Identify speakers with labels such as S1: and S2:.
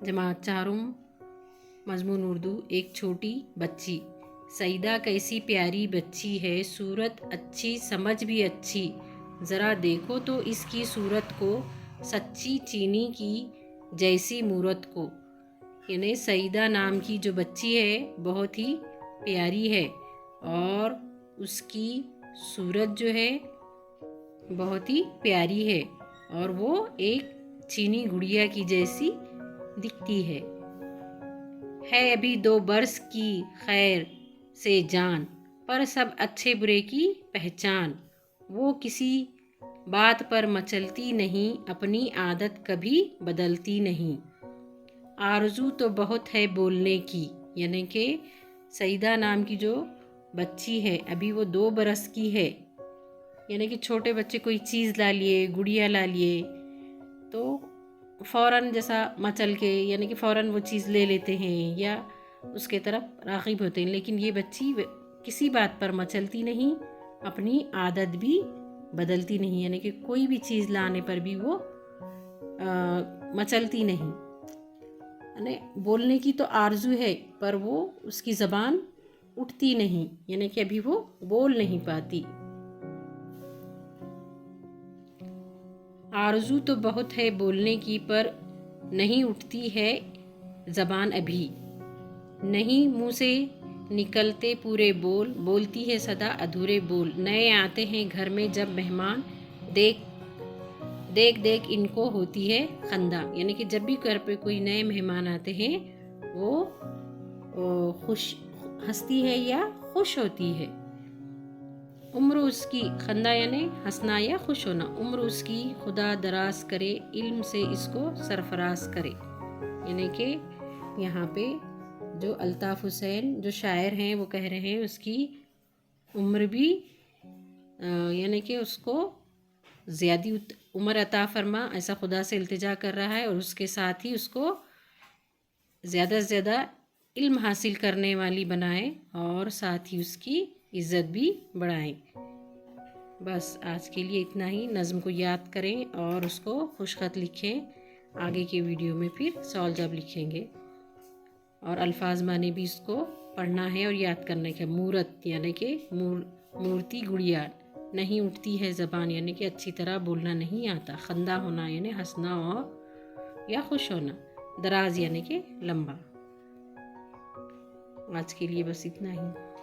S1: जमात चारुम मजमून उर्दू। एक छोटी बच्ची। सईदा कैसी प्यारी बच्ची है, सूरत अच्छी समझ भी अच्छी, ज़रा देखो तो इसकी सूरत को, सच्ची चीनी की जैसी मूरत को। यानी सईदा नाम की जो बच्ची है बहुत ही प्यारी है और उसकी सूरत जो है बहुत ही प्यारी है और वो एक चीनी गुड़िया की जैसी दिखती है अभी 2 बरस की खैर से जान, पर सब अच्छे बुरे की पहचान। वो किसी बात पर मचलती नहीं, अपनी आदत कभी बदलती नहीं। आरज़ू तो बहुत है बोलने की, यानी कि सईदा नाम की जो बच्ची है अभी वो 2 बरस की है, यानी कि छोटे बच्चे कोई चीज़ ला लिए, गुड़िया ला लिए तो फ़ौरन जैसा मचल के यानी कि फ़ौरन वो चीज़ ले लेते हैं या उसके तरफ राग़िब होते हैं। लेकिन ये बच्ची किसी बात पर मचलती नहीं, अपनी आदत भी बदलती नहीं, यानी कि कोई भी चीज़ लाने पर भी वो मचलती नहीं। यानी बोलने की तो आरज़ू है पर वो उसकी ज़बान उठती नहीं, यानी कि अभी वो बोल नहीं पाती। आरज़ू तो बहुत है बोलने की पर नहीं उठती है ज़बान अभी, नहीं मुँह से निकलते पूरे बोल, बोलती है सदा अधूरे बोल। नए आते हैं घर में जब मेहमान, देख देख देख इनको होती है खंदा, यानी कि जब भी घर पे कोई नए मेहमान आते हैं वो खुश हंसती है या खुश होती है। उम्र उसकी, खंदा यानी हंसना या खुश होना, उम्र उसकी खुदा दराज करे, इल्म से इसको सरफराज करे। यानी कि यहाँ पे जो अल्ताफ़ हुसैन जो शायर हैं वो कह रहे हैं उसकी उम्र भी यानी कि उसको ज़्यादा उम्र अता फरमा, ऐसा खुदा से इल्तिजा कर रहा है और उसके साथ ही उसको ज़्यादा से ज़्यादा इल्म हासिल करने वाली बनाए और साथ ही उसकी इज़्ज़त भी बढ़ाएं। बस आज के लिए इतना ही। नज़्म को याद करें और उसको खुशखत लिखें। आगे के वीडियो में फिर सवाल जवाब लिखेंगे और अल्फाज माने भी इसको पढ़ना है और याद करने का। मूरत यानी कि मूर्ति गुड़िया, नहीं उठती है ज़बान यानी कि अच्छी तरह बोलना नहीं आता। खंदा होना यानी हंसना और या खुश होना। दराज यानी कि लंबा। आज के लिए बस इतना ही।